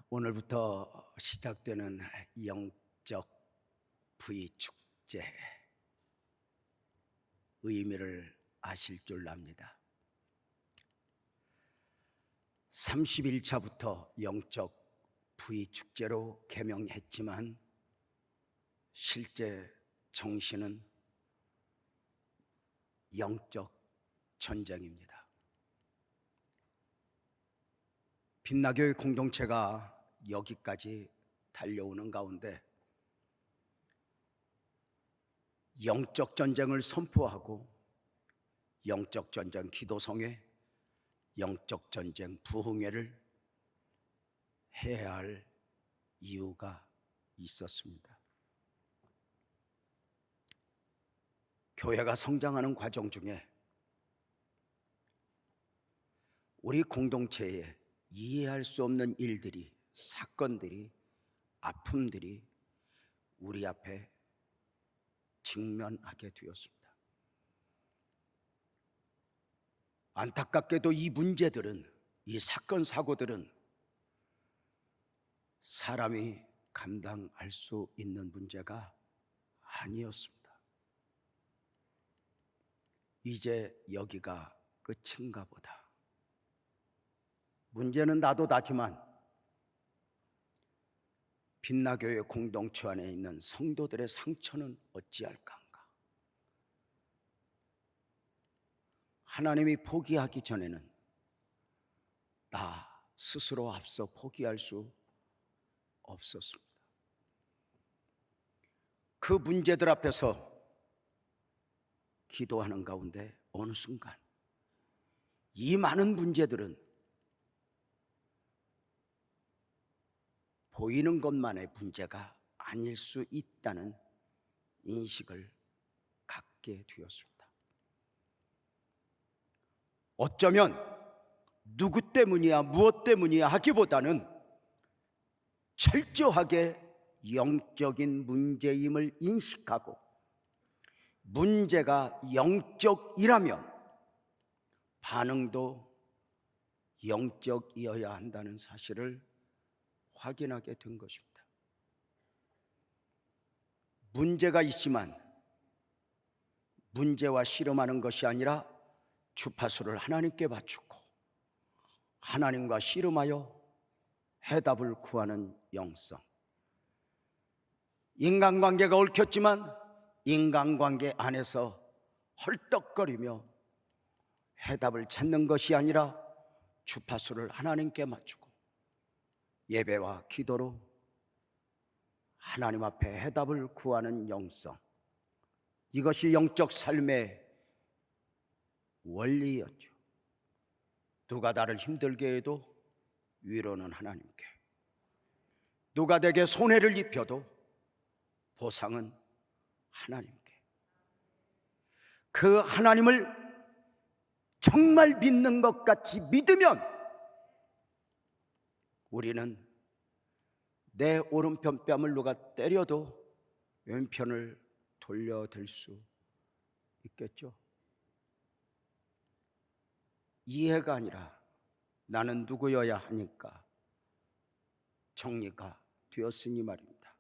오늘부터 시작되는 영적 부의축제 의미를 아실 줄 압니다. 30일차부터 영적 부의축제로 개명했지만 실제 정신은 영적 전쟁입니다. 빛나교회 공동체가 여기까지 달려오는 가운데 영적 전쟁을 선포하고 영적 전쟁 기도성회, 영적 전쟁 부흥회를 해야 할 이유가 있었습니다. 교회가 성장하는 과정 중에 우리 공동체에 이해할 수 없는 일들이, 사건들이, 아픔들이 우리 앞에 직면하게 되었습니다. 안타깝게도 이 문제들은, 이 사건, 사고들은 사람이 감당할 수 있는 문제가 아니었습니다. 이제 여기가 끝인가 보다. 문제는 나도 나지만 빛나교회 공동체 안에 있는 성도들의 상처는 어찌할까? 하나님이 포기하기 전에는 나 스스로 앞서 포기할 수 없었습니다. 그 문제들 앞에서 기도하는 가운데 어느 순간 이 많은 문제들은 보이는 것만의 문제가 아닐 수 있다는 인식을 갖게 되었습니다. 어쩌면 누구 때문이야, 무엇 때문이야 하기보다는 철저하게 영적인 문제임을 인식하고 문제가 영적이라면 반응도 영적이어야 한다는 사실을 확인하게 된 것입니다. 문제가 있지만 문제와 씨름하는 것이 아니라 주파수를 하나님께 맞추고 하나님과 씨름하여 해답을 구하는 영성. 인간관계가 얽혔지만 인간관계 안에서 헐떡거리며 해답을 찾는 것이 아니라 주파수를 하나님께 맞추고 예배와 기도로 하나님 앞에 해답을 구하는 영성, 이것이 영적 삶의 원리였죠. 누가 나를 힘들게 해도 위로는 하나님께, 누가 내게 손해를 입혀도 보상은 하나님께. 그 하나님을 정말 믿는 것 같이 믿으면 우리는 내 오른편 뺨을 누가 때려도 왼편을 돌려댈 수 있겠죠. 이해가 아니라 나는 누구여야 하니까 정리가 되었으니 말입니다.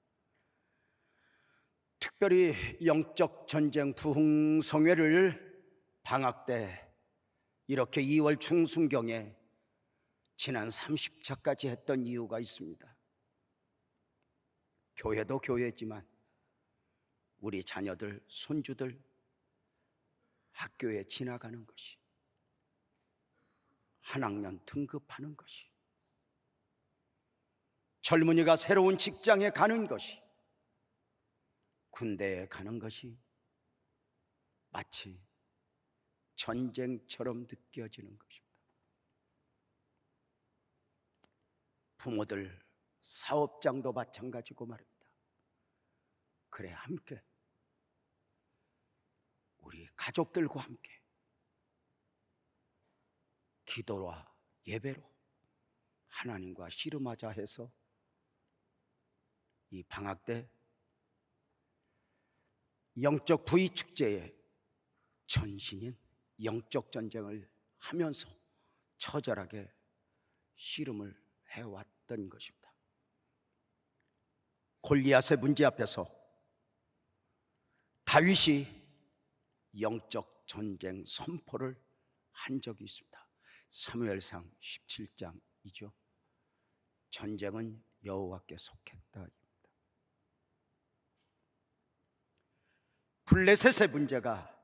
특별히 영적 전쟁 부흥성회를 방학 때 이렇게 2월 중순경에 지난 30차까지 했던 이유가 있습니다. 교회도 교회지만 우리 자녀들, 손주들 학교에 지나가는 것이, 한 학년 등급하는 것이, 젊은이가 새로운 직장에 가는 것이, 군대에 가는 것이 마치 전쟁처럼 느껴지는 것입니다. 부모들, 사업장도 마찬가지고 말입니다. 그래, 함께 우리 가족들과 함께 기도와 예배로 하나님과 씨름하자 해서 이 방학 때 영적 부의축제의 전신인 영적 전쟁을 하면서 처절하게 씨름을 해왔던 것입니다. 골리앗의 문제 앞에서 다윗이 영적 전쟁 선포를 한 적이 있습니다. 사무엘상 17장이죠. 전쟁은 여호와께 속했다. 블레셋의 문제가,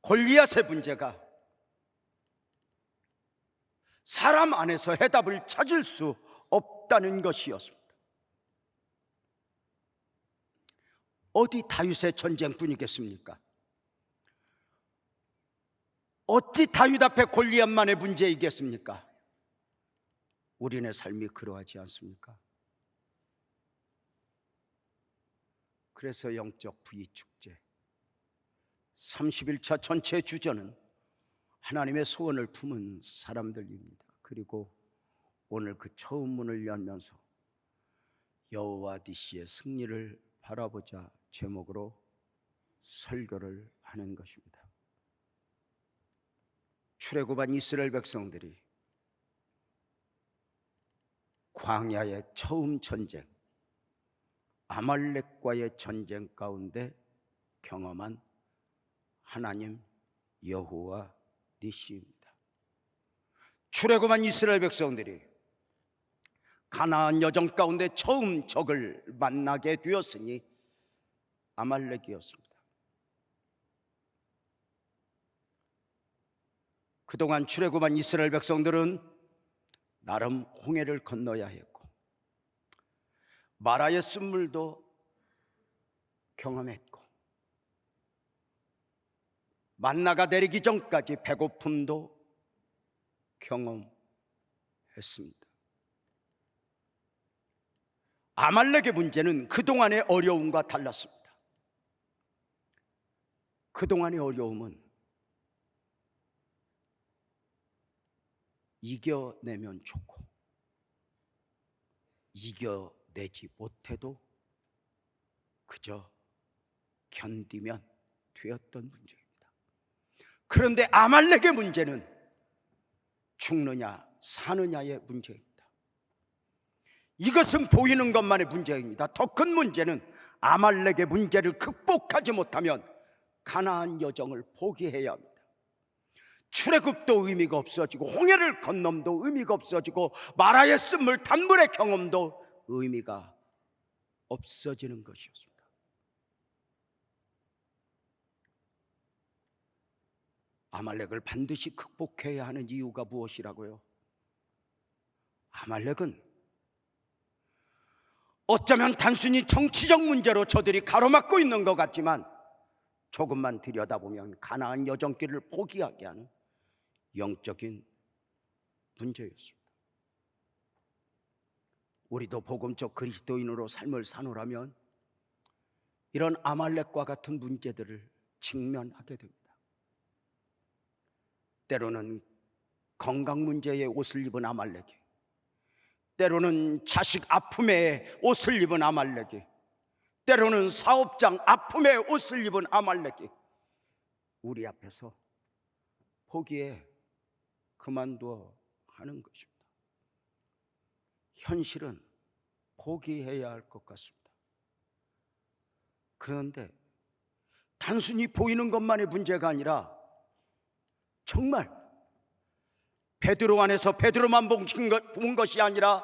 골리앗의 문제가 사람 안에서 해답을 찾을 수 없다는 것이었습니다. 어디 다윗의 전쟁뿐이겠습니까? 어찌 다윗 앞에 골리앗만의 문제이겠습니까? 우리네 삶이 그러하지 않습니까? 그래서 영적 부의축제 30일차 전체 주제는 하나님의 소원을 품은 사람들입니다. 그리고 오늘 그 처음 문을 열면서 여호와 니시의 승리를 바라보자 제목으로 설교를 하는 것입니다. 출애굽한 이스라엘 백성들이 광야의 처음 전쟁, 아말렉과의 전쟁 가운데 경험한 하나님 여호와 니시입니다. 출애굽한 이스라엘 백성들이 가나안 여정 가운데 처음 적을 만나게 되었으니 아말렉이었습니다. 그동안 출애굽한 이스라엘 백성들은 나름 홍해를 건너야 했고 마라의 쓴물도 경험했고 만나가 내리기 전까지 배고픔도 경험했습니다. 아말렉의 문제는 그동안의 어려움과 달랐습니다. 그동안의 어려움은 이겨내면 좋고 이겨내지 못해도 그저 견디면 되었던 문제입니다. 그런데 아말렉의 문제는 죽느냐 사느냐의 문제입니다. 이것은 보이는 것만의 문제입니다. 더 큰 문제는 아말렉의 문제를 극복하지 못하면 가나안 여정을 포기해야 합니다. 출애굽도 의미가 없어지고 홍해를 건넘도 의미가 없어지고 마라의 쓴물 단물의 경험도 의미가 없어지는 것이었습니다. 아말렉을 반드시 극복해야 하는 이유가 무엇이라고요? 아말렉은 어쩌면 단순히 정치적 문제로 저들이 가로막고 있는 것 같지만 조금만 들여다보면 가나안 여정길을 포기하게 하는 영적인 문제였습니다. 우리도 복음적 그리스도인으로 삶을 사노라면 이런 아말렉과 같은 문제들을 직면하게 됩니다. 때로는 건강 문제에 옷을 입은 아말렉이, 때로는 자식 아픔에 옷을 입은 아말렉이, 때로는 사업장 아픔에 옷을 입은 아말렉이 우리 앞에서 포기해 그만둬 하는 것입니다. 현실은 포기해야 할 것 같습니다. 그런데 단순히 보이는 것만의 문제가 아니라 정말 베드로 안에서 베드로만 본 것이 아니라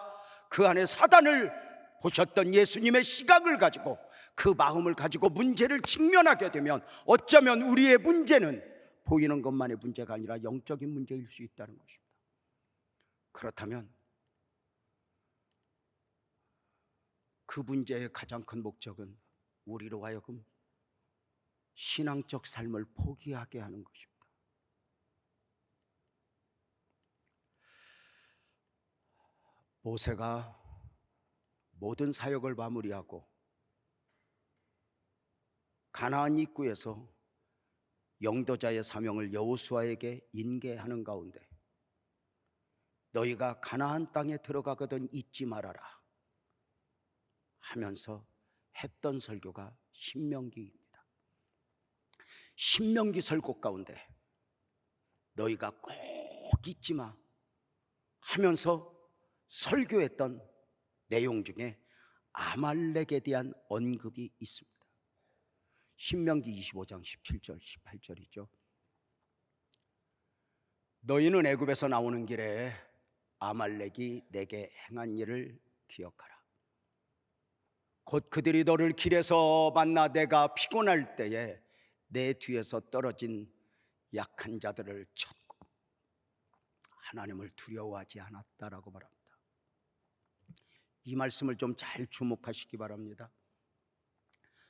그 안에 사단을 보셨던 예수님의 시각을 가지고 그 마음을 가지고 문제를 직면하게 되면 어쩌면 우리의 문제는 보이는 것만의 문제가 아니라 영적인 문제일 수 있다는 것입니다. 그렇다면 그 문제의 가장 큰 목적은 우리로 하여금 신앙적 삶을 포기하게 하는 것입니다. 모세가 모든 사역을 마무리하고 가나안 입구에서 영도자의 사명을 여호수아에게 인계하는 가운데 너희가 가나안 땅에 들어가거든 잊지 말아라 하면서 했던 설교가 신명기입니다. 신명기 설교 가운데 너희가 꼭 잊지 마 하면서 설교했던 내용 중에 아말렉에 대한 언급이 있습니다. 신명기 25장 17절 18절이죠. 너희는 애굽에서 나오는 길에 아말렉이 내게 행한 일을 기억하라. 곧 그들이 너를 길에서 만나 내가 피곤할 때에 내 뒤에서 떨어진 약한 자들을 쳤고 하나님을 두려워하지 않았다라고 말합니다. 이 말씀을 좀 잘 주목하시기 바랍니다.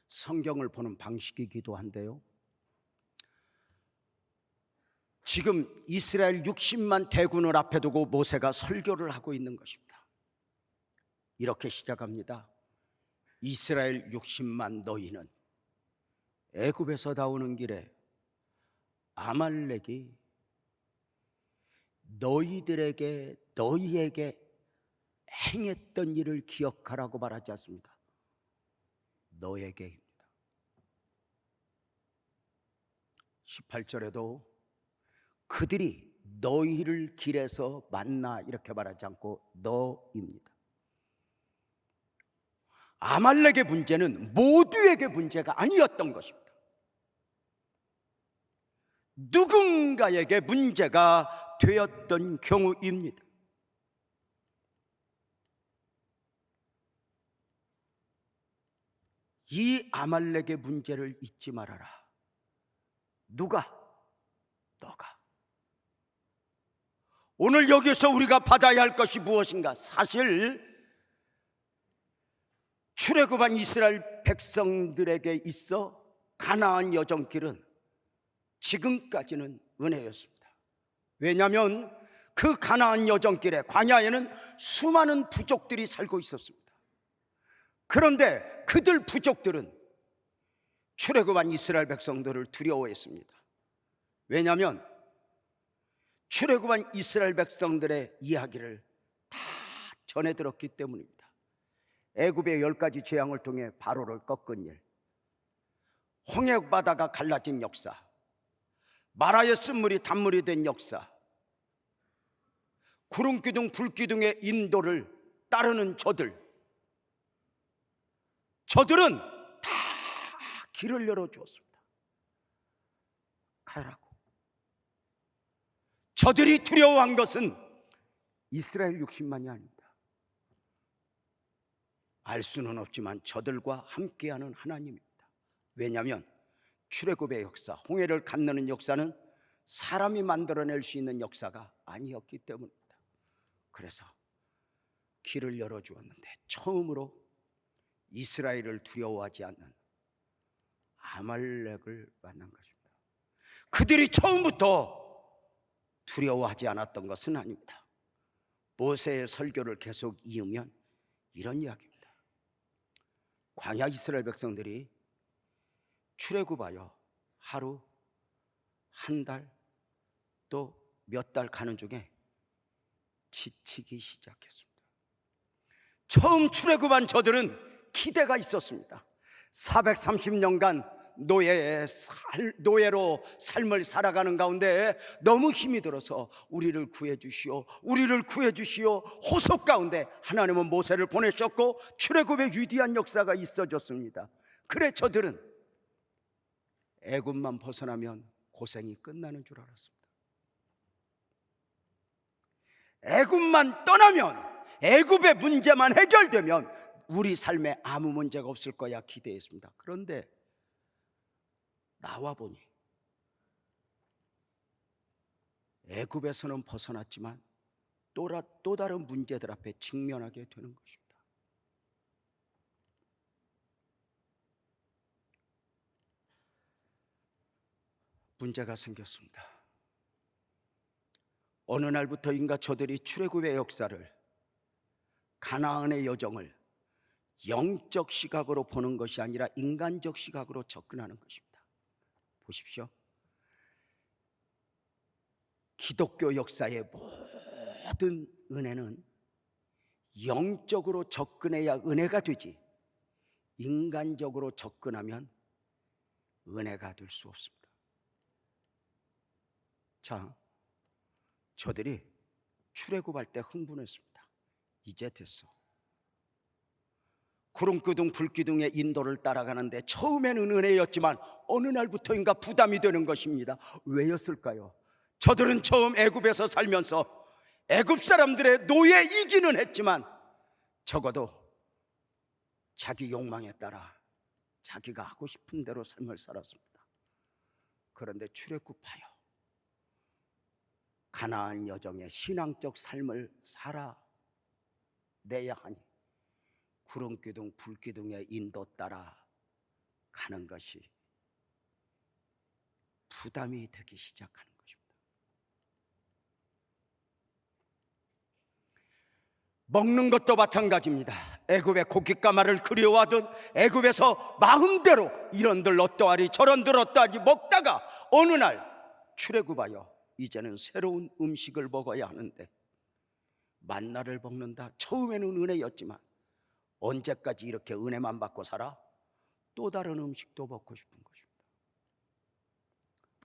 성경을 보는 방식이기도 한데요, 지금 이스라엘 60만 대군을 앞에 두고 모세가 설교를 하고 있는 것입니다. 이렇게 시작합니다. 이스라엘 60만 너희는 애굽에서 나오는 길에 아말렉이 너희에게 행했던 일을 기억하라고 말하지 않습니다. 너에게입니다. 18절에도 그들이 너희를 길에서 만나 이렇게 말하지 않고 너입니다. 아말렉의 문제는 모두에게 문제가 아니었던 것입니다. 누군가에게 문제가 되었던 경우입니다. 이 아말렉의 문제를 잊지 말아라. 누가? 너가. 오늘 여기서 우리가 받아야 할 것이 무엇인가? 사실 출애굽한 이스라엘 백성들에게 있어 가나안 여정길은 지금까지는 은혜였습니다. 왜냐하면 그 가나안 여정길에 광야에는 수많은 부족들이 살고 있었습니다. 그런데 그들 부족들은 출애굽한 이스라엘 백성들을 두려워했습니다. 왜냐하면 출애굽한 이스라엘 백성들의 이야기를 다 전해 들었기 때문입니다. 애굽의 10가지 재앙을 통해 바로를 꺾은 일, 홍해바다가 갈라진 역사, 마라의 쓴물이 단물이 된 역사, 구름기둥 불기둥의 인도를 따르는 저들은 다 길을 열어주었습니다. 가라고. 저들이 두려워한 것은 이스라엘 60만이 아닙니다. 알 수는 없지만 저들과 함께하는 하나님입니다. 왜냐하면 출애굽의 역사, 홍해를 건너는 역사는 사람이 만들어낼 수 있는 역사가 아니었기 때문입니다. 그래서 길을 열어주었는데 처음으로 이스라엘을 두려워하지 않는 아말렉을 만난 것입니다. 그들이 처음부터 두려워하지 않았던 것은 아닙니다. 모세의 설교를 계속 이으면 이런 이야기입니다. 광야 이스라엘 백성들이 출애굽하여 하루, 한 달, 또 몇 달 가는 중에 지치기 시작했습니다. 처음 출애굽한 저들은 기대가 있었습니다. 430년간 노예로 삶을 살아가는 가운데 너무 힘이 들어서 우리를 구해주시오, 우리를 구해주시오 호소 가운데 하나님은 모세를 보내셨고 출애굽의 위대한 역사가 있어졌습니다. 그래 저들은 애굽만 벗어나면 고생이 끝나는 줄 알았습니다. 애굽만 떠나면, 애굽의 문제만 해결되면 우리 삶에 아무 문제가 없을 거야 기대했습니다. 그런데 나와 보니 애굽에서는 벗어났지만 또 다른 문제들 앞에 직면하게 되는 것입니다. 문제가 생겼습니다. 어느 날부터인가 저들이 출애굽의 역사를, 가나안의 여정을 영적 시각으로 보는 것이 아니라 인간적 시각으로 접근하는 것입니다. 보십시오. 기독교 역사의 모든 은혜는 영적으로 접근해야 은혜가 되지 인간적으로 접근하면 은혜가 될 수 없습니다. 자, 저들이 출애굽할 때 흥분했습니다. 이제 됐어. 구름기둥 불기둥의 인도를 따라가는데 처음에는 은혜였지만 어느 날부터인가 부담이 되는 것입니다. 왜였을까요? 저들은 처음 애굽에서 살면서 애굽 사람들의 노예이기는 했지만 적어도 자기 욕망에 따라 자기가 하고 싶은 대로 삶을 살았습니다. 그런데 출애굽하여 가나안 여정의 신앙적 삶을 살아내야 하니 구름기둥 불기둥의 인도 따라 가는 것이 부담이 되기 시작하는 것입니다. 먹는 것도 마찬가지입니다. 애굽의 고깃가마를 그리워하던 애굽에서 마음대로 이런들 어떠하리 저런들 어떠하리 먹다가 어느 날 출애굽하여 이제는 새로운 음식을 먹어야 하는데 만나를 먹는다. 처음에는 은혜였지만 언제까지 이렇게 은혜만 받고 살아? 또 다른 음식도 먹고 싶은 것입니다.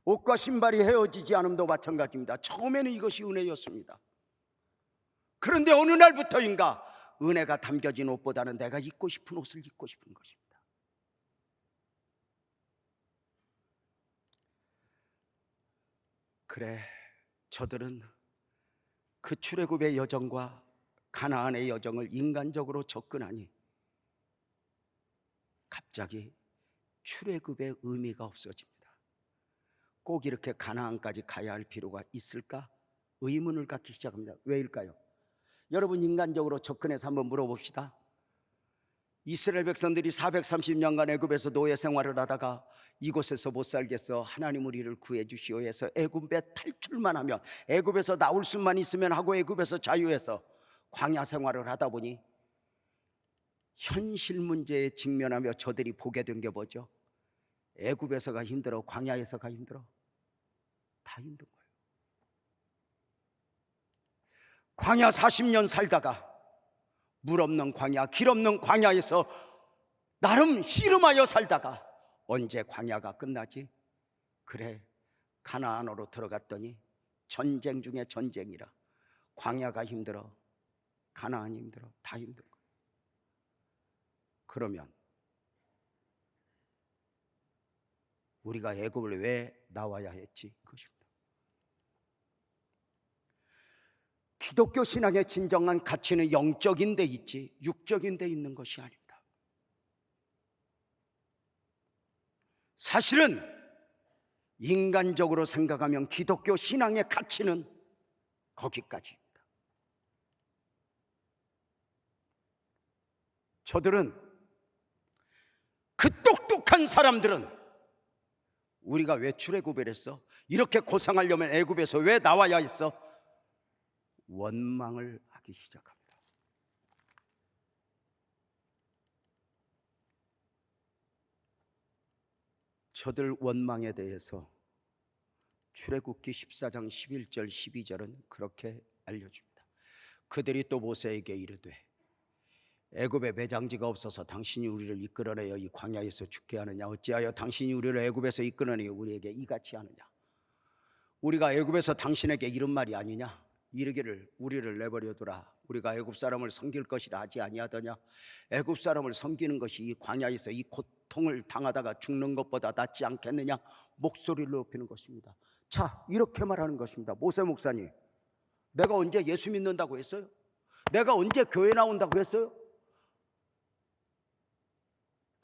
옷과 신발이 헤어지지 않음도 마찬가지입니다. 처음에는 이것이 은혜였습니다. 그런데 어느 날부터인가 은혜가 담겨진 옷보다는 내가 입고 싶은 옷을 입고 싶은 것입니다. 그래, 저들은 그 출애굽의 여정과 가나안의 여정을 인간적으로 접근하니 갑자기 출애굽의 의미가 없어집니다. 꼭 이렇게 가나안까지 가야 할 필요가 있을까? 의문을 갖기 시작합니다. 왜일까요? 여러분, 인간적으로 접근해서 한번 물어봅시다. 이스라엘 백성들이 430년간 애굽에서 노예 생활을 하다가 이곳에서 못 살겠어, 하나님 우리를 구해 주시오 해서 애굽에 탈출만 하면, 애굽에서 나올 수만 있으면 하고 애굽에서 자유해서 광야 생활을 하다 보니 현실 문제에 직면하며 저들이 보게 된 게 뭐죠? 애굽에서가 힘들어, 광야에서가 힘들어? 다 힘든 거예요. 광야 40년 살다가 물 없는 광야, 길 없는 광야에서 나름 씨름하여 살다가 언제 광야가 끝나지? 그래, 가나안으로 들어갔더니 전쟁 중에 전쟁이라 광야가 힘들어, 가나안이 힘들어, 다 힘든 거예요. 그러면 우리가 애굽을 왜 나와야 했지? 그것입니다. 기독교 신앙의 진정한 가치는 영적인 데 있지 육적인 데 있는 것이 아닙니다. 사실은 인간적으로 생각하면 기독교 신앙의 가치는 거기까지입니다. 저들은, 그 똑똑한 사람들은 우리가 왜 출애굽을 했어? 이렇게 고생하려면 애굽에서 왜 나와야 했어? 원망을 하기 시작합니다. 저들 원망에 대해서 출애굽기 14장 11절 12절은 그렇게 알려줍니다. 그들이 또 모세에게 이르되 애굽에 매장지가 없어서 당신이 우리를 이끌어내어 이 광야에서 죽게 하느냐? 어찌하여 당신이 우리를 애굽에서 이끌어내어 우리에게 이같이 하느냐? 우리가 애굽에서 당신에게 이런 말이 아니냐? 이르기를 우리를 내버려두라, 우리가 애굽 사람을 섬길 것이라 하지 아니하더냐? 애굽 사람을 섬기는 것이 이 광야에서 이 고통을 당하다가 죽는 것보다 낫지 않겠느냐? 목소리를 높이는 것입니다. 자, 이렇게 말하는 것입니다. 모세 목사님, 내가 언제 예수 믿는다고 했어요? 내가 언제 교회 나온다고 했어요?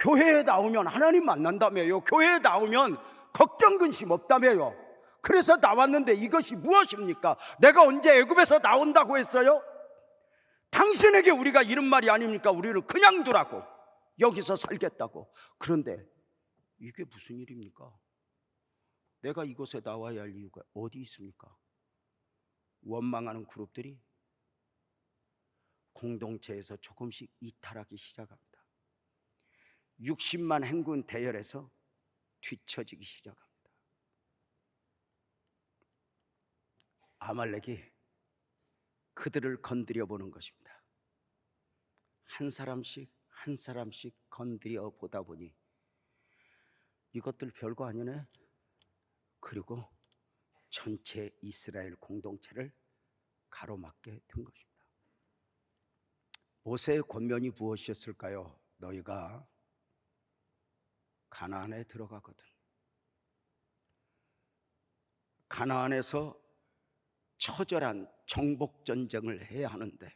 교회에 나오면 하나님 만난다며요. 교회에 나오면 걱정 근심 없다며요. 그래서 나왔는데 이것이 무엇입니까? 내가 언제 애굽에서 나온다고 했어요? 당신에게 우리가 이런 말이 아닙니까? 우리를 그냥 두라고, 여기서 살겠다고. 그런데 이게 무슨 일입니까? 내가 이곳에 나와야 할 이유가 어디 있습니까? 원망하는 그룹들이 공동체에서 조금씩 이탈하기 시작합니다. 60만 행군 대열에서 뒤처지기 시작합니다. 아말렉이 그들을 건드려 보는 것입니다. 한 사람씩 한 사람씩 건드려 보다 보니 이것들 별거 아니네. 그리고 전체 이스라엘 공동체를 가로막게 된 것입니다. 모세의 권면이 무엇이었을까요? 너희가 가나안에 들어가거든 가나안에서 처절한 정복 전쟁을 해야 하는데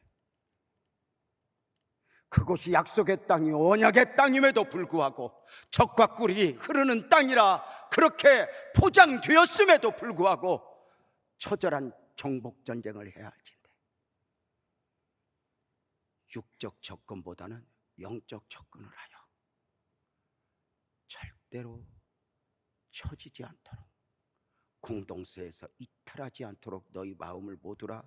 그곳이 약속의 땅이 언약의 땅임에도 불구하고 적과 꿀이 흐르는 땅이라 그렇게 포장되었음에도 불구하고 처절한 정복 전쟁을 해야 할 텐데 육적 접근보다는 영적 접근을 하여 절대로 처지지 않도록 공동체에서 이탈하지 않도록 너희 마음을 모두라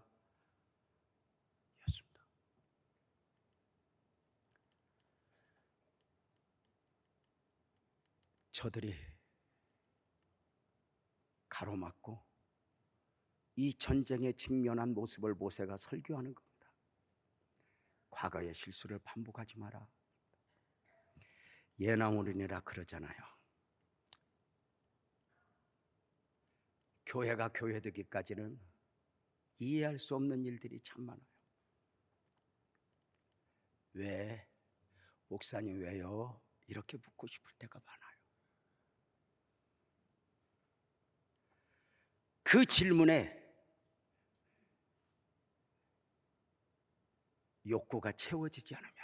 였습니다. 저들이 가로막고 이 전쟁에 직면한 모습을 모세가 설교하는 겁니다. 과거의 실수를 반복하지 마라. 예나무르니라 그러잖아요. 교회가 교회되기까지는 이해할 수 없는 일들이 참 많아요. 왜? 목사님 왜요? 이렇게 묻고 싶을 때가 많아요. 그 질문에 욕구가 채워지지 않으면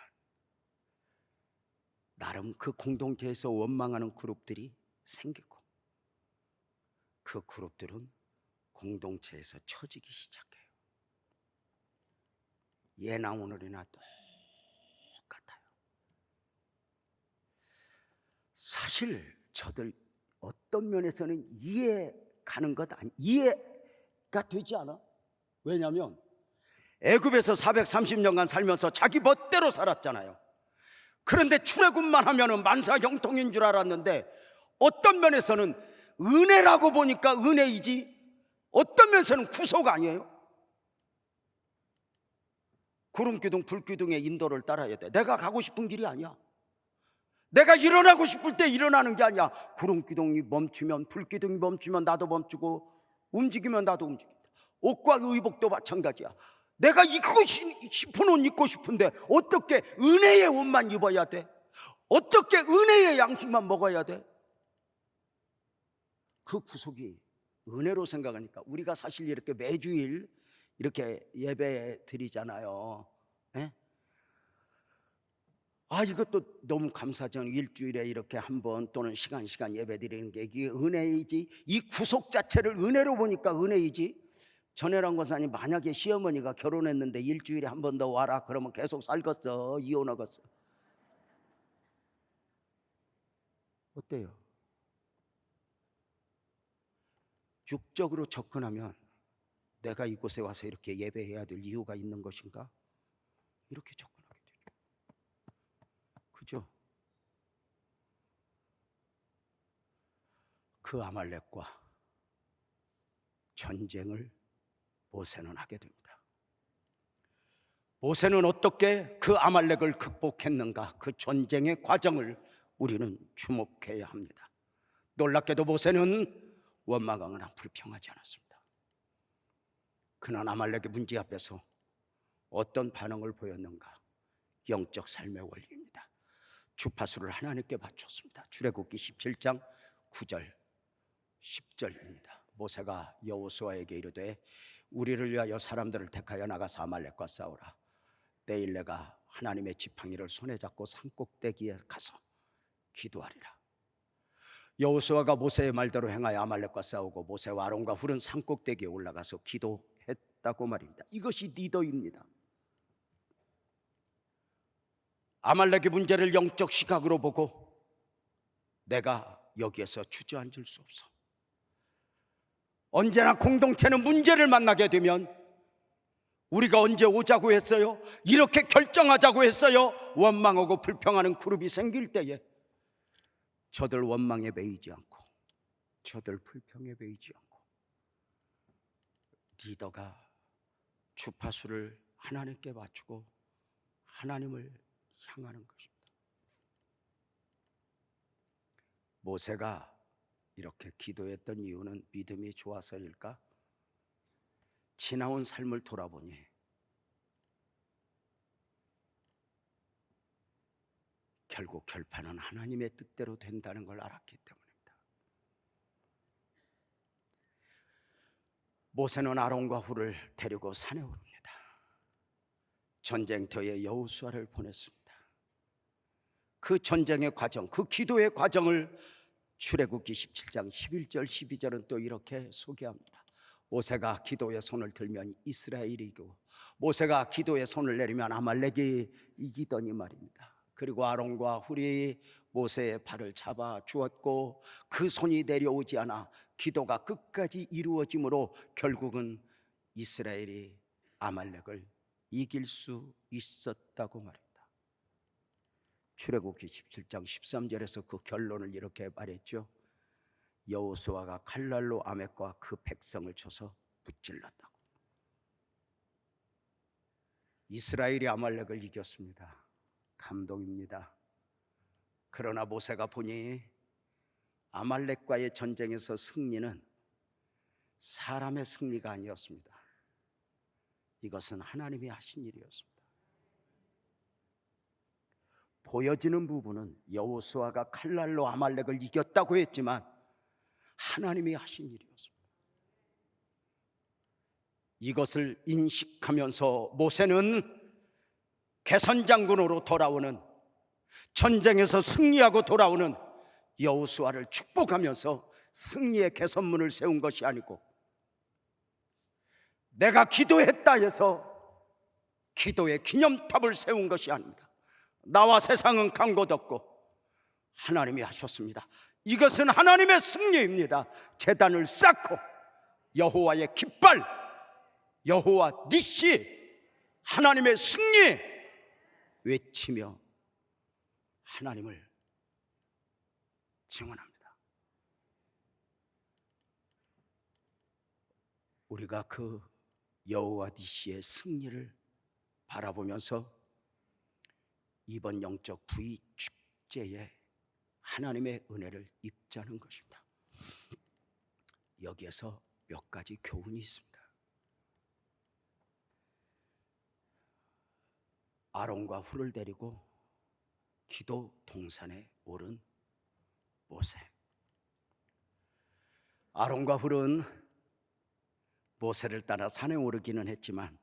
나름 그 공동체에서 원망하는 그룹들이 생기고 그 그룹들은 공동체에서 처지기 시작해요. 예나 오늘이나 똑같아요. 사실 저들 어떤 면에서는 이해가 되지 않아. 왜냐하면 애굽에서 430년간 살면서 자기 멋대로 살았잖아요. 그런데 출애굽만 하면은 만사형통인 줄 알았는데 어떤 면에서는 은혜라고 보니까 은혜이지 어떤 면에서는 구속 아니에요. 구름기둥 불기둥의 인도를 따라야 돼. 내가 가고 싶은 길이 아니야. 내가 일어나고 싶을 때 일어나는 게 아니야. 구름기둥이 멈추면 불기둥이 멈추면 나도 멈추고 움직이면 나도 움직인다. 옷과 의복도 마찬가지야. 내가 입고 싶은 옷 입고 싶은데 어떻게 은혜의 옷만 입어야 돼? 어떻게 은혜의 양식만 먹어야 돼? 그 구속이 은혜로 생각하니까 우리가 사실 이렇게 매주일 이렇게 예배 드리잖아요. 예? 이것도 너무 감사하죠. 일주일에 이렇게 한 번 또는 시간 예배 드리는 게 이게 은혜이지. 이 구속 자체를 은혜로 보니까 은혜이지. 전혜란 권사님 만약에 시어머니가 결혼했는데 일주일에 한 번 더 와라 그러면 계속 살겠어? 이혼하겠어? 어때요? 육적으로 접근하면 내가 이곳에 와서 이렇게 예배해야 될 이유가 있는 것인가? 이렇게 접근하게 되죠. 그죠? 그 아말렉과 전쟁을 모세는 하게 됩니다. 모세는 어떻게 그 아말렉을 극복했는가? 그 전쟁의 과정을 우리는 주목해야 합니다. 놀랍게도 모세는 원망하거나 불평하지 않았습니다. 그는 아말렉의 문제 앞에서 어떤 반응을 보였는가? 영적 삶의 원리입니다. 주파수를 하나님께 맞췄습니다. 출애굽기 17장 9절 10절입니다. 모세가 여호수아에게 이르되 우리를 위하여 사람들을 택하여 나가서 아말렉과 싸우라. 내일 내가 하나님의 지팡이를 손에 잡고 산꼭대기에 가서 기도하리라. 여호수아가 모세의 말대로 행하여 아말렉과 싸우고 모세와 아론과 훌은 산꼭대기에 올라가서 기도했다고 말입니다. 이것이 리더입니다. 아말렉의 문제를 영적 시각으로 보고 내가 여기에서 주저앉을 수 없어. 언제나 공동체는 문제를 만나게 되면 우리가 언제 오자고 했어요? 이렇게 결정하자고 했어요? 원망하고 불평하는 그룹이 생길 때에 저들 원망에 매이지 않고 저들 불평에 매이지 않고 리더가 주파수를 하나님께 맞추고 하나님을 향하는 것입니다. 모세가 이렇게 기도했던 이유는 믿음이 좋아서일까? 지나온 삶을 돌아보니 결국 결판은 하나님의 뜻대로 된다는 걸 알았기 때문입니다. 모세는 아론과 훌을 데리고 산에 오릅니다. 전쟁터에 여호수아를 보냈습니다. 그 전쟁의 과정, 그 기도의 과정을 출애굽기 17장 11절 12절은 또 이렇게 소개합니다. 모세가 기도에 손을 들면 이스라엘이 이기고 모세가 기도에 손을 내리면 아말렉이 이기더니 말입니다. 그리고 아론과 훌이 모세의 발을 잡아 주었고 그 손이 내려오지 않아 기도가 끝까지 이루어지므로 결국은 이스라엘이 아말렉을 이길 수 있었다고 말입니다. 출애굽기 17장 13절에서 그 결론을 이렇게 말했죠. 여호수아가 칼날로 아말렉과 그 백성을 쳐서 무찔렀다고. 이스라엘이 아말렉을 이겼습니다. 감동입니다. 그러나 모세가 보니 아말렉과의 전쟁에서 승리는 사람의 승리가 아니었습니다. 이것은 하나님이 하신 일이었습니다. 보여지는 부분은 여호수아가 칼날로 아말렉을 이겼다고 했지만 하나님이 하신 일이었습니다. 이것을 인식하면서 모세는 개선장군으로 돌아오는, 전쟁에서 승리하고 돌아오는 여호수아를 축복하면서 승리의 개선문을 세운 것이 아니고 내가 기도했다 해서 기도의 기념탑을 세운 것이 아닙니다. 나와 세상은 간 곳 없고 하나님이 하셨습니다. 이것은 하나님의 승리입니다. 제단을 쌓고 여호와의 깃발, 여호와 니시, 하나님의 승리 외치며 하나님을 증언합니다. 우리가 그 여호와 니시의 승리를 바라보면서 이번 영적 부의 축제에 하나님의 은혜를 입자는 것입니다. 여기에서 몇 가지 교훈이 있습니다. 아론과 훌을 데리고 기도 동산에 오른 모세. 아론과 훌은 모세를 따라 산에 오르기는 했지만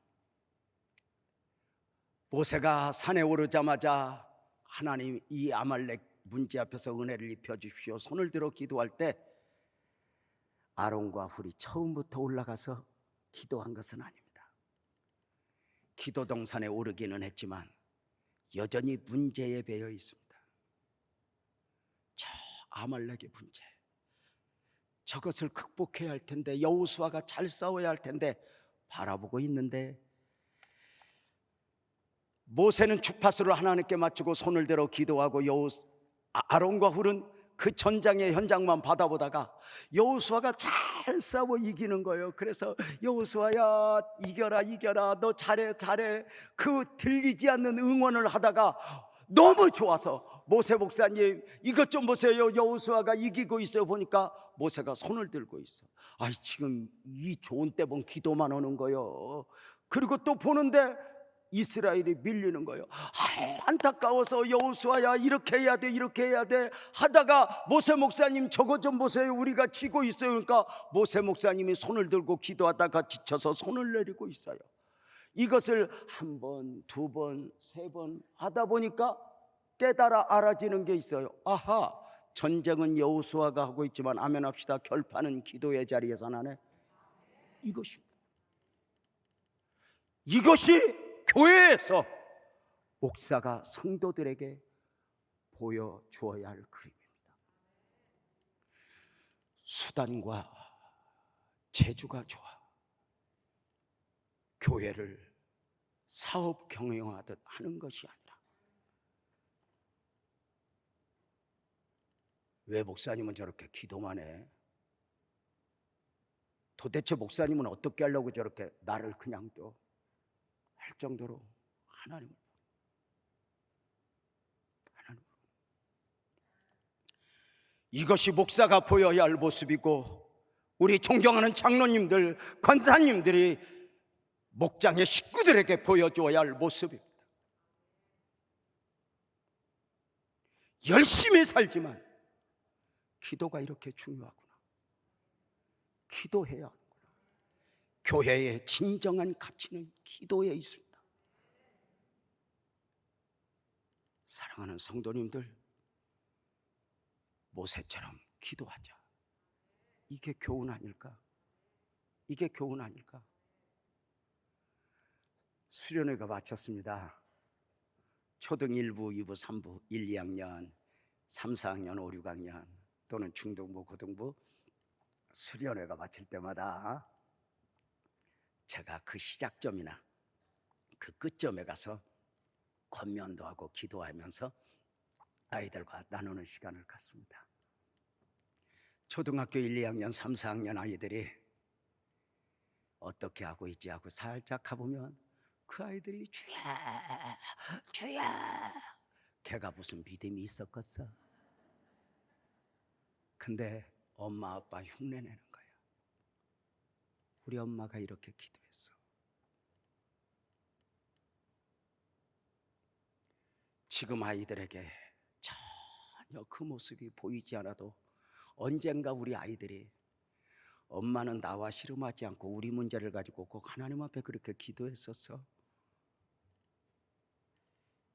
모세가 산에 오르자마자 하나님 이 아말렉 문제 앞에서 은혜를 입혀 주십시오 손을 들어 기도할 때 아론과 훌이 처음부터 올라가서 기도한 것은 아닙니다. 기도 동산에 오르기는 했지만 여전히 문제에 배어 있습니다. 저 아말렉의 문제, 저것을 극복해야 할 텐데, 여호수아가 잘 싸워야 할 텐데 바라보고 있는데 모세는 주파수를 하나님께 맞추고 손을 들어 기도하고 아론과 훌은 그 전장의 현장만 받아보다가 여호수아가 잘 싸워 이기는 거예요. 그래서 여호수아야 이겨라 너 잘해 그 들리지 않는 응원을 하다가 너무 좋아서 모세 목사님 이것 좀 보세요, 여호수아가 이기고 있어요. 보니까 모세가 손을 들고 있어. 아이 지금 이 좋은 때 본 기도만 하는 거예요. 그리고 또 보는데 이스라엘이 밀리는 거예요. 안타까워서 여호수아야 이렇게 해야 돼 하다가 모세 목사님 저거 좀 보세요, 우리가 지고 있어요. 그러니까 모세 목사님이 손을 들고 기도하다가 지쳐서 손을 내리고 있어요. 이것을 한 번, 두 번, 세 번 하다 보니까 깨달아 알아지는 게 있어요. 아하, 전쟁은 여호수아가 하고 있지만 아멘합시다, 결판은 기도의 자리에서 나네. 이것이 교회에서 목사가 성도들에게 보여주어야 할 그림입니다. 수단과 재주가 좋아 교회를 사업 경영하듯 하는 것이 아니라, 왜 목사님은 저렇게 기도만 해? 도대체 목사님은 어떻게 하려고 저렇게 나를 그냥 둬? 할 정도로 하나님을 이것이 목사가 보여야 할 모습이고, 우리 존경하는 장로님들, 권사님들이 목장의 식구들에게 보여줘야 할 모습입니다. 열심히 살지만 기도가 이렇게 중요하구나. 기도해야 하는구나. 교회의 진정한 가치는 기도에 있습니다. 사랑하는 성도님들, 모세처럼 기도하자. 이게 교훈 아닐까? 이게 교훈 아닐까? 수련회가 마쳤습니다. 초등 1부, 2부, 3부, 1, 2학년, 3, 4학년, 5, 6학년 또는 중등부, 고등부 수련회가 마칠 때마다 제가 그 시작점이나 그 끝점에 가서 권면도 하고 기도하면서 아이들과 나누는 시간을 갖습니다. 초등학교 1, 2학년, 3, 4학년 아이들이 어떻게 하고 있지 하고 살짝 가보면 그 아이들이 주야 주야, 걔가 무슨 믿음이 있었겠어? 근데 엄마 아빠 흉내내는 거야. 우리 엄마가 이렇게 기도했어. 지금 아이들에게 전혀 그 모습이 보이지 않아도 언젠가 우리 아이들이 엄마는 나와 씨름하지 않고 우리 문제를 가지고 꼭 하나님 앞에 그렇게 기도했었어,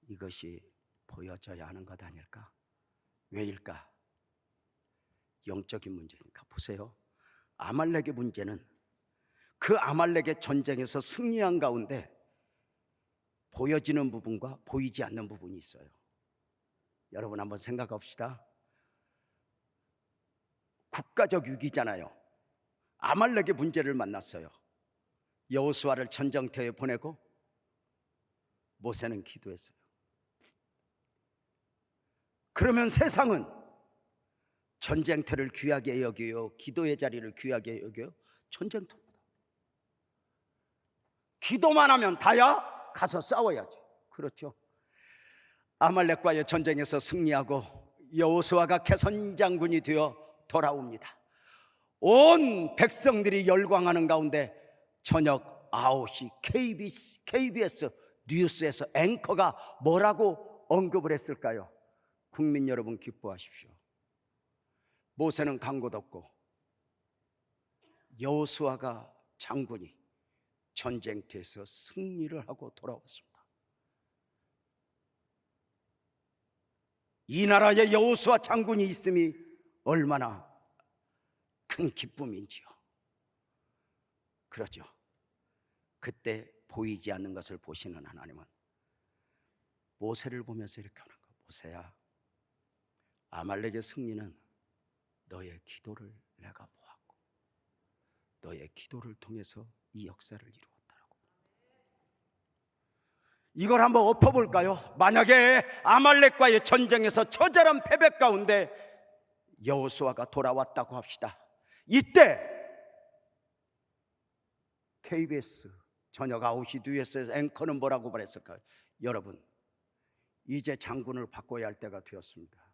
이것이 보여져야 하는 것 아닐까? 왜일까? 영적인 문제니까. 보세요, 아말렉의 문제는 그 아말렉의 전쟁에서 승리한 가운데 보여지는 부분과 보이지 않는 부분이 있어요. 여러분 한번 생각해 봅시다. 국가적 위기잖아요. 아말렉의 문제를 만났어요. 여호수아를 전쟁터에 보내고 모세는 기도했어요. 그러면 세상은 전쟁터를 귀하게 여겨요? 기도의 자리를 귀하게 여겨요? 전쟁터입니다. 기도만 하면 다야? 가서 싸워야지. 그렇죠. 아말렉과의 전쟁에서 승리하고 여호수아가 개선 장군이 되어 돌아옵니다. 온 백성들이 열광하는 가운데 저녁 9시 KBS 뉴스에서 앵커가 뭐라고 언급을 했을까요? 국민 여러분 기뻐하십시오. 모세는 간 곳 없고 여호수아가 장군이 전쟁터에서 승리를 하고 돌아왔습니다. 이 나라에 여호수아 장군이 있음이 얼마나 큰 기쁨인지요. 그러죠. 그때 보이지 않는 것을 보시는 하나님은 모세를 보면서 이렇게 하는 거예요. 모세야, 아말렉의 승리는 너의 기도를 내가 보았고 너의 기도를 통해서 이 역사를 이루었다라고. 이걸 한번 엎어볼까요? 만약에 아말렉과의 전쟁에서 처절한 패배 가운데 여호수아가 돌아왔다고 합시다. 이때 KBS 저녁 9시 뉴스에서 앵커는 뭐라고 말했을까요? 여러분, 이제 장군을 바꿔야 할 때가 되었습니다.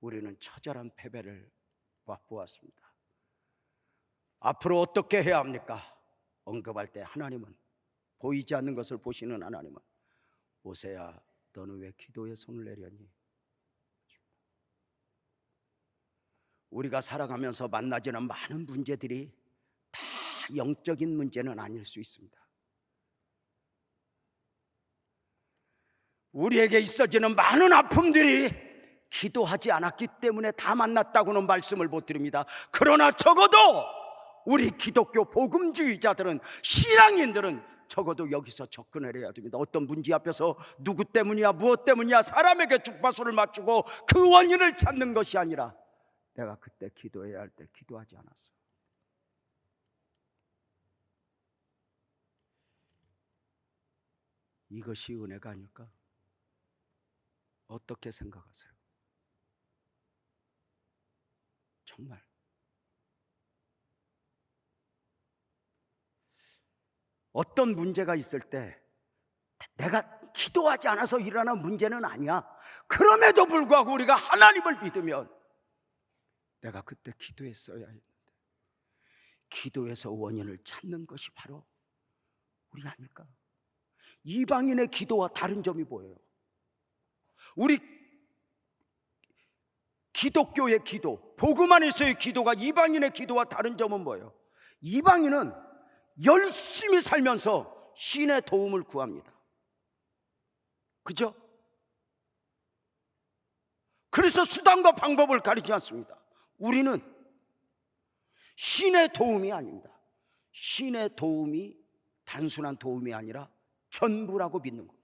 우리는 처절한 패배를 맛보았습니다. 앞으로 어떻게 해야 합니까? 언급할 때 하나님은, 보이지 않는 것을 보시는 하나님은, 모세야, 너는 왜 기도에 손을 내렸니? 우리가 살아가면서 만나지는 많은 문제들이 다 영적인 문제는 아닐 수 있습니다. 우리에게 있어지는 많은 아픔들이 기도하지 않았기 때문에 다 만났다고는 말씀을 못 드립니다. 그러나 적어도 우리 기독교 복음주의자들은, 신앙인들은 적어도 여기서 접근을 해야 됩니다. 어떤 문제 앞에서 누구 때문이야, 무엇 때문이야, 사람에게 주파수를 맞추고 그 원인을 찾는 것이 아니라, 내가 그때 기도해야 할 때 기도하지 않았어. 이것이 은혜가 아닐까? 어떻게 생각하세요? 정말 어떤 문제가 있을 때 내가 기도하지 않아서 일어난 문제는 아니야. 그럼에도 불구하고 우리가 하나님을 믿으면 내가 그때 기도했어야 했는데, 기도에서 원인을 찾는 것이 바로 우리 아닐까? 이방인의 기도와 다른 점이 뭐예요? 우리 기독교의 기도, 복음 안에서의 기도가 이방인의 기도와 다른 점은 뭐예요? 이방인은 열심히 살면서 신의 도움을 구합니다. 그죠? 그래서 수단과 방법을 가리지 않습니다. 우리는 신의 도움이 아닙니다. 신의 도움이 단순한 도움이 아니라 전부라고 믿는 겁니다.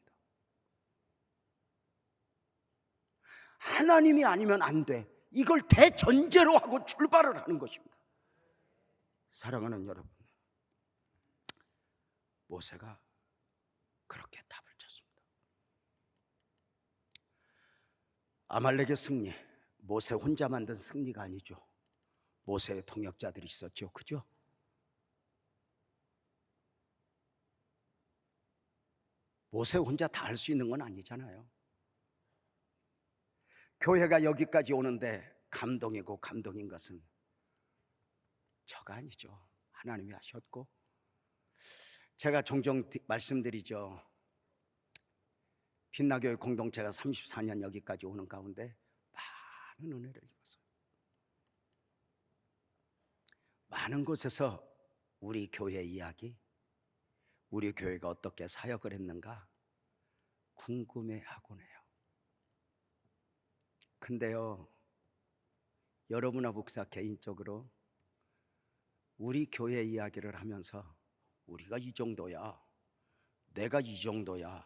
하나님이 아니면 안 돼, 이걸 대전제로 하고 출발을 하는 것입니다. 사랑하는 여러분, 모세가 그렇게 답을 쳤습니다. 아말렉의 승리, 모세 혼자 만든 승리가 아니죠. 모세의 동역자들이 있었죠. 그죠? 모세 혼자 다 할 수 있는 건 아니잖아요. 교회가 여기까지 오는데 감동이고 감동인 것은 저가 아니죠. 하나님이 하셨고, 제가 종종 말씀드리죠. 빛나교회 공동체가 34년 여기까지 오는 가운데 많은 은혜를 입었어요. 많은 곳에서 우리 교회 이야기, 우리 교회가 어떻게 사역을 했는가 궁금해하곤 해요. 근데요, 여러분과 목사 개인적으로 우리 교회 이야기를 하면서 우리가 이 정도야, 내가 이 정도야,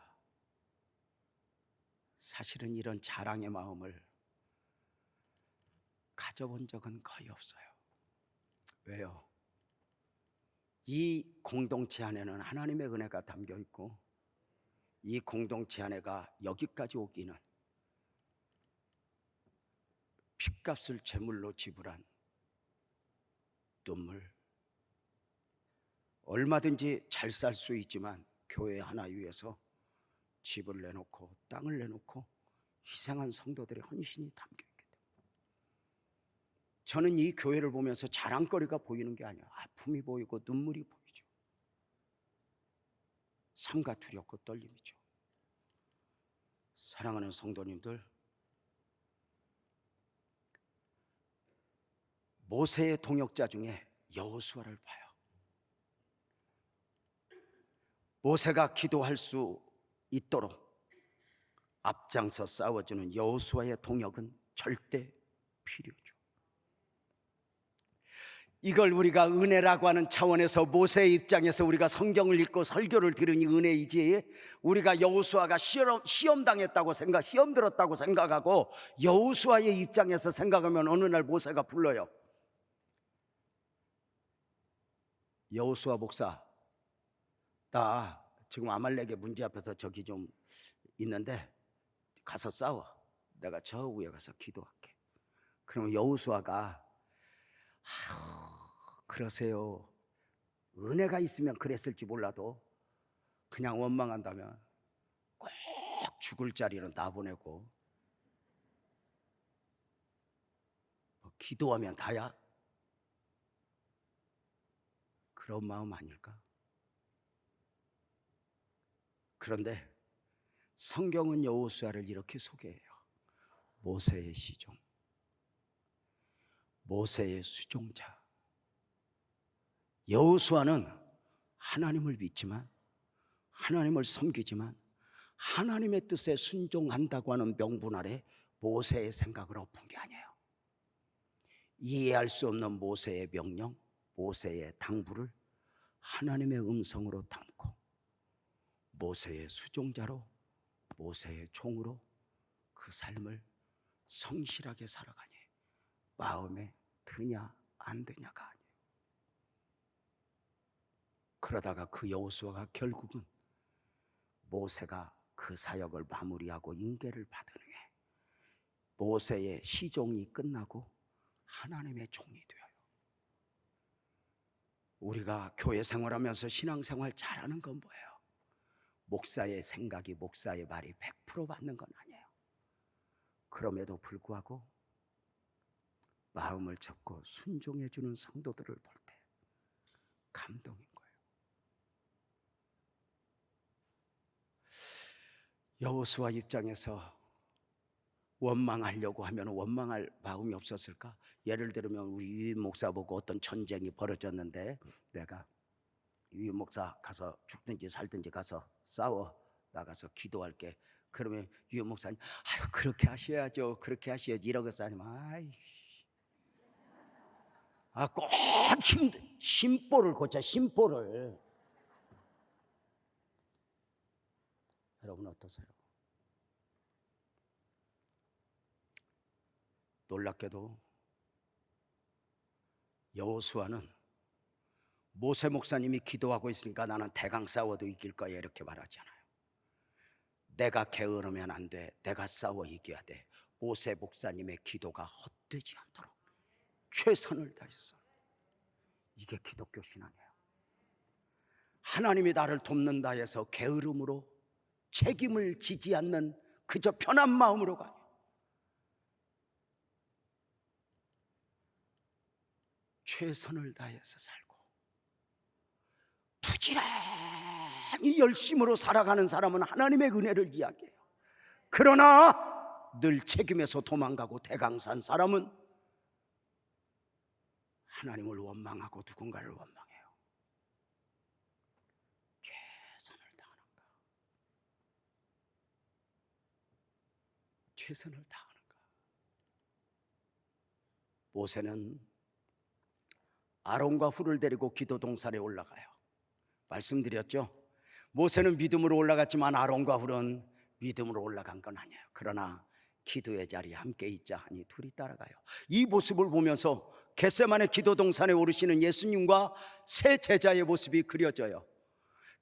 사실은 이런 자랑의 마음을 가져본 적은 거의 없어요. 왜요? 이 공동체 안에는 하나님의 은혜가 담겨 있고, 이 공동체 안에가 여기까지 오기는 핏값을 제물로 지불한 눈물, 얼마든지 잘 살 수 있지만 교회 하나 위해서 집을 내놓고 땅을 내놓고 희생한 성도들의 헌신이 담겨 있기 때문에 저는 이 교회를 보면서 자랑거리가 보이는 게 아니에요. 아픔이 보이고 눈물이 보이죠. 삼가 두렵고 떨림이죠. 사랑하는 성도님들, 모세의 동역자 중에 여호수아를 봐요. 모세가 기도할 수 있도록 앞장서 싸워주는 여호수아의 동역은 절대 필요죠. 이걸 우리가 은혜라고 하는 차원에서 모세의 입장에서 우리가 성경을 읽고 설교를 들으니 은혜이지, 우리가 여호수아가 시험 당했다고 시험 들었다고 생각하고 여호수아의 입장에서 생각하면 어느 날 모세가 불러요. 여호수아 목사, 나 지금 아말렉의 문제 앞에서 저기 좀 있는데 가서 싸워. 내가 저 위에 가서 기도할게. 그러면 여호수아가 그러세요. 은혜가 있으면 그랬을지 몰라도 그냥 원망한다면 꼭 죽을 자리는 나 보내고 뭐 기도하면 다야? 그런 마음 아닐까? 그런데 성경은 여호수아를 이렇게 소개해요. 모세의 시종, 모세의 수종자. 여호수아는 하나님을 믿지만, 하나님을 섬기지만 하나님의 뜻에 순종한다고 하는 명분 아래 모세의 생각을 엎은 게 아니에요. 이해할 수 없는 모세의 명령, 모세의 당부를 하나님의 음성으로 담고 모세의 수종자로, 모세의 종으로 그 삶을 성실하게 살아가니 마음에 드냐 안 드냐가 아니에요. 그러다가 그 여호수아가 결국은 모세가 그 사역을 마무리하고 인계를 받은 후에 모세의 시종이 끝나고 하나님의 종이 되어요. 우리가 교회 생활하면서 신앙생활 잘하는 건 뭐예요? 목사의 생각이, 목사의 말이 100% 맞는 건 아니에요. 그럼에도 불구하고 마음을 접고 순종해 주는 성도들을 볼 때 감동인 거예요. 여호수아 입장에서 원망하려고 하면 원망할 마음이 없었을까? 예를 들면 우리 유임 목사 보고 어떤 전쟁이 벌어졌는데 내가 유임 목사 가서 죽든지 살든지 가서 싸워 나가서 기도할게. 그러면 유임 목사님 아유 그렇게 하셔야죠. 그렇게 하셔야지 이러겠어. 아니면 아이 꼭 심보를 고쳐 심보를. 여러분 어떠세요? 놀랍게도 여호수아는 모세 목사님이 기도하고 있으니까 나는 대강 싸워도 이길 거야 이렇게 말하잖아요. 내가 게으르면 안 돼. 내가 싸워 이겨야 돼. 모세 목사님의 기도가 헛되지 않도록 최선을 다해서. 이게 기독교 신앙이에요. 하나님이 나를 돕는다 해서 게으름으로 책임을 지지 않는 그저 편한 마음으로 가요. 최선을 다해서 살고 부지런히 열심으로 살아가는 사람은 하나님의 은혜를 이야기해요. 그러나 늘 책임에서 도망가고 대강산 사람은 하나님을 원망하고 누군가를 원망해요. 최선을 다하는가? 최선을 다하는가? 모세는 아론과 훌을 데리고 기도 동산에 올라가요. 말씀드렸죠? 모세는 믿음으로 올라갔지만 아론과 훌은 믿음으로 올라간 건 아니에요. 그러나 기도의 자리에 함께 있자 하니 둘이 따라가요. 이 모습을 보면서 겟세마네 기도 동산에 오르시는 예수님과 세 제자의 모습이 그려져요.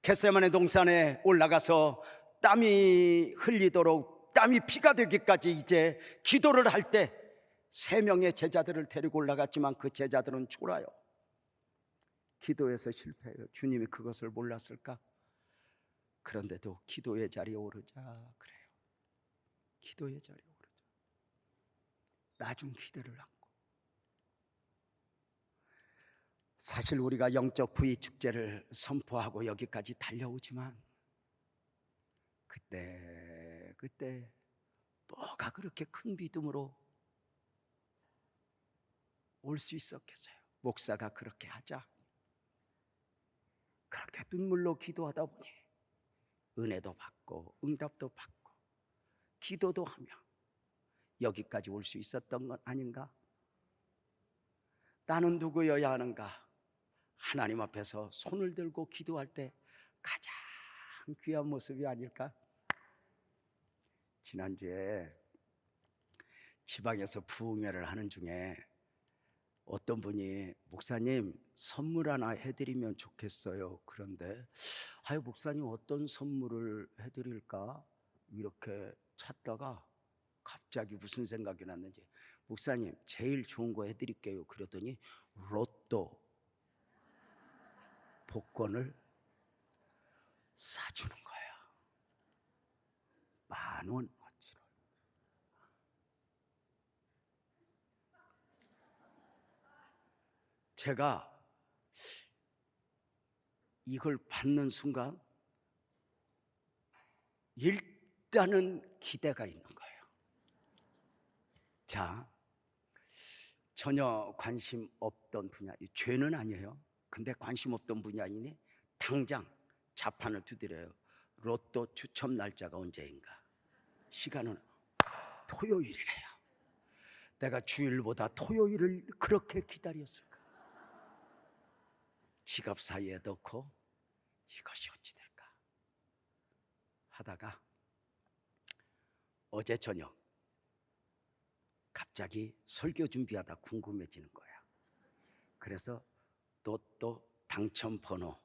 겟세마네 동산에 올라가서 땀이 흘리도록 땀이 피가 되기까지 이제 기도를 할 때 세 명의 제자들을 데리고 올라갔지만 그 제자들은 졸아요. 기도에서 실패해요. 주님이 그것을 몰랐을까? 그런데도 기도의 자리에 오르자 그래요. 기도의 자리에 오르자. 나중 기대를 안고. 사실 우리가 영적 부위 축제를 선포하고 여기까지 달려오지만 그때 뭐가 그렇게 큰 믿음으로 올 수 있었겠어요? 목사가 그렇게 하자. 그렇게 눈물로 기도하다 보니 은혜도 받고 응답도 받고 기도도 하며 여기까지 올 수 있었던 건 아닌가? 나는 누구여야 하는가? 하나님 앞에서 손을 들고 기도할 때 가장 귀한 모습이 아닐까? 지난주에 지방에서 부흥회를 하는 중에 어떤 분이 목사님 선물 하나 해드리면 좋겠어요. 그런데 아유 목사님 어떤 선물을 해드릴까 이렇게 찾다가 갑자기 무슨 생각이 났는지 목사님 제일 좋은 거 해드릴게요. 그랬더니 로또 복권을 사주는 거예요. 10,000원 어치로. 제가 이걸 받는 순간 일단은 기대가 있는 거예요. 자, 전혀 관심 없던 분야, 죄는 아니에요. 근데 관심 없던 분야이니 당장 자판을 두드려요. 로또 추첨 날짜가 언제인가? 시간은 토요일이래요. 내가 주일보다 토요일을 그렇게 기다렸을까? 지갑 사이에 넣고 이것이 어찌 될까 하다가 어제 저녁 갑자기 설교 준비하다 궁금해지는 거야. 그래서 로또 당첨 번호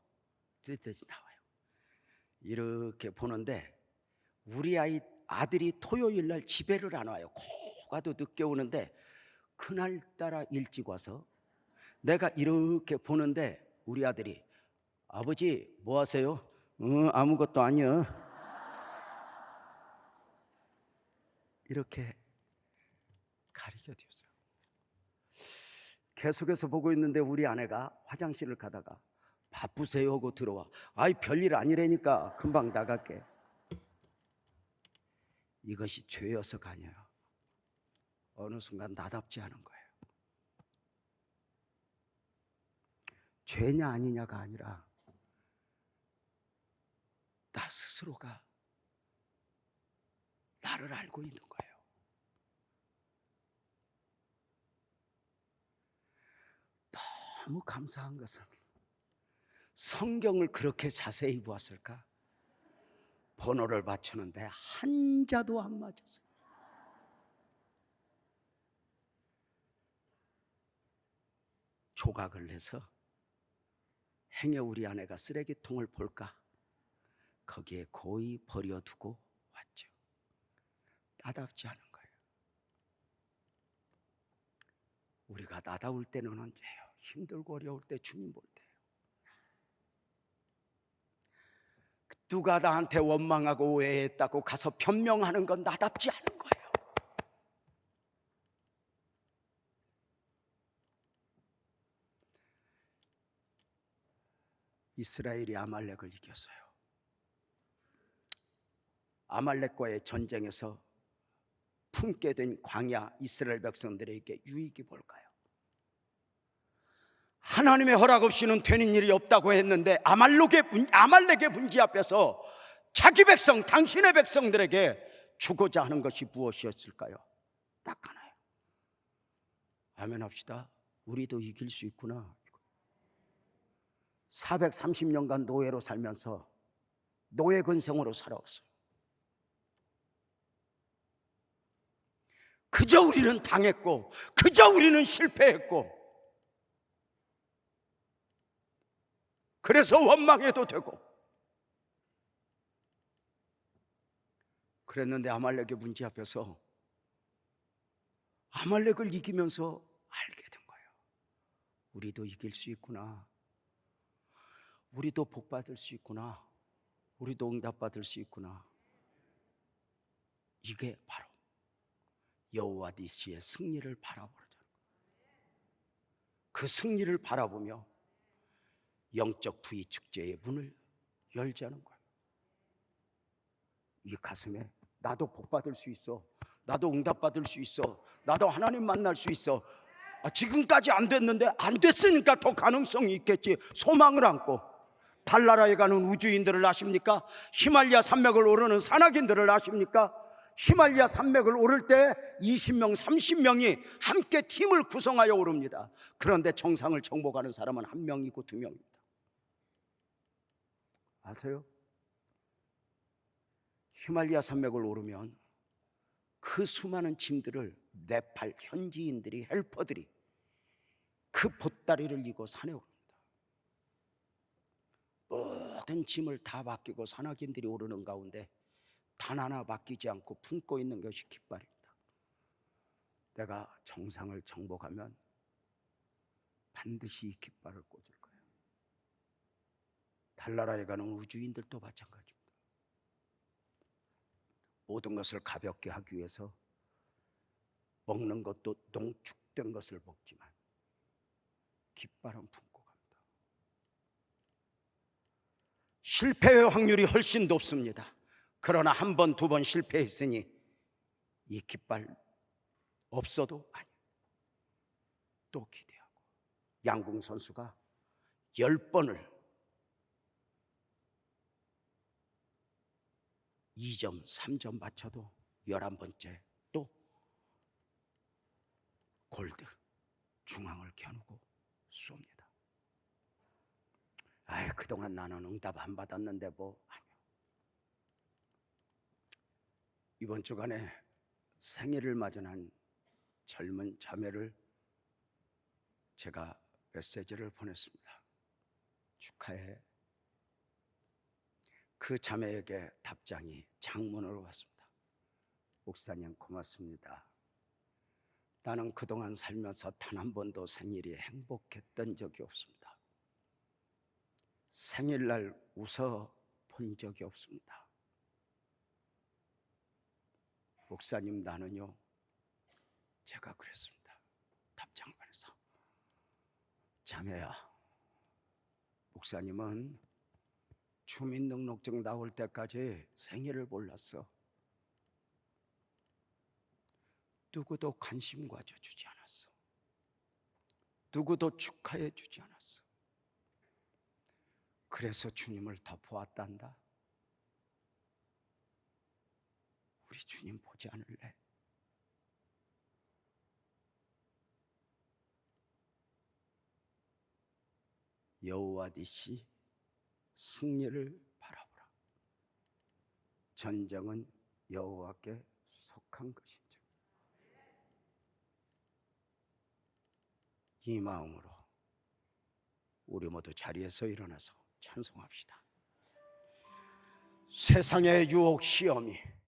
뜨듯이 나와요. 이렇게 보는데 우리 아들이 토요일 날 집에를 안 와요. 가도 늦게 오는데 그날따라 일찍 와서 내가 이렇게 보는데 우리 아들이 아버지 뭐 하세요? 아무것도 아니요. 이렇게 가리켜줬어요. 계속해서 보고 있는데 우리 아내가 화장실을 가다가 바쁘세요 하고 들어와. 아이 별일 아니라니까 금방 나갈게. 이것이 죄여서가 아니에요. 어느 순간 나답지 않은 거예요. 죄냐 아니냐가 아니라 나 스스로가 나를 알고 있는 거예요. 너무 감사한 것은 성경을 그렇게 자세히 보았을까? 번호를 맞추는데 한자도 안 맞았어요. 조각을 내서 행여 우리 아내가 쓰레기통을 볼까? 거기에 고이 버려두고 왔죠. 나답지 않은 거예요. 우리가 나다울 때는 언제예요? 힘들고 어려울 때, 주님 볼 때예요. 누가 나한테 원망하고 오해했다고 가서 변명하는 건 나답지 않은 거예요. 이스라엘이 아말렉을 이겼어요. 아말렉과의 전쟁에서 품게 된 광야 이스라엘 백성들에게 유익이 뭘까요? 하나님의 허락 없이는 되는 일이 없다고 했는데 아말렉의 문제 앞에서 자기 백성, 당신의 백성들에게 주고자 하는 것이 무엇이었을까요? 딱 하나요. 아멘 합시다. 우리도 이길 수 있구나. 430년간 노예로 살면서 노예 근성으로 살아왔어요. 그저 우리는 당했고, 그저 우리는 실패했고, 그래서 원망해도 되고 그랬는데 아말렉의 문제 앞에서 아말렉을 이기면서 알게 된 거예요. 우리도 이길 수 있구나. 우리도 복 받을 수 있구나. 우리도 응답받을 수 있구나. 이게 바로 여호와 니시의 승리를 바라보는 거예요. 그 승리를 바라보며 영적 부위 축제의 문을 열자는 거예요. 이 가슴에 나도 복 받을 수 있어. 나도 응답 받을 수 있어. 나도 하나님 만날 수 있어. 지금까지 안 됐는데 안 됐으니까 더 가능성이 있겠지. 소망을 안고 달나라에 가는 우주인들을 아십니까? 히말리아 산맥을 오르는 산악인들을 아십니까? 히말리아 산맥을 오를 때 20명, 30명이 함께 팀을 구성하여 오릅니다. 그런데 정상을 정복하는 사람은 1명이고 2명입니다. 아세요? 히말리아 산맥을 오르면 그 수많은 짐들을 네팔 현지인들이, 헬퍼들이 그 보따리를 이고 산에 오릅니다. 모든 짐을 다 맡기고 산악인들이 오르는 가운데 단 하나 맡기지 않고 품고 있는 것이 깃발입니다. 내가 정상을 정복하면 반드시 이 깃발을 꽂을 거예요. 달나라에 가는 우주인들도 마찬가지입니다. 모든 것을 가볍게 하기 위해서 먹는 것도 농축된 것을 먹지만 깃발은 품고 갑니다. 실패의 확률이 훨씬 높습니다. 그러나 한 번, 두 번 실패했으니 이 깃발 없어도 아니, 또 기대하고. 양궁 선수가 10번을 2점, 3점 맞춰도 11번째 또 골드, 중앙을 겨누고 쏩니다. 그동안 나는 응답 안 받았는데 뭐. 아니요. 이번 주간에 생일을 맞은 한 젊은 자매를 제가 메시지를 보냈습니다. 축하해. 그 자매에게 답장이 장문으로 왔습니다. 목사님 고맙습니다. 나는 그동안 살면서 단 한 번도 생일이 행복했던 적이 없습니다. 생일날 웃어 본 적이 없습니다. 목사님 나는요, 제가 그랬습니다. 답장반에서 자매야, 목사님은 주민등록증 나올 때까지 생일을 몰랐어. 누구도 관심 가져주지 않았어. 누구도 축하해 주지 않았어. 그래서 주님을 더 보았단다. 우리 주님 보지 않을래? 여호와 니시 승리를 바라보라. 전쟁은 여호와께 속한 것인지. 이 마음으로 우리 모두 자리에서 일어나서 찬송합시다. 세상의 유혹 시험이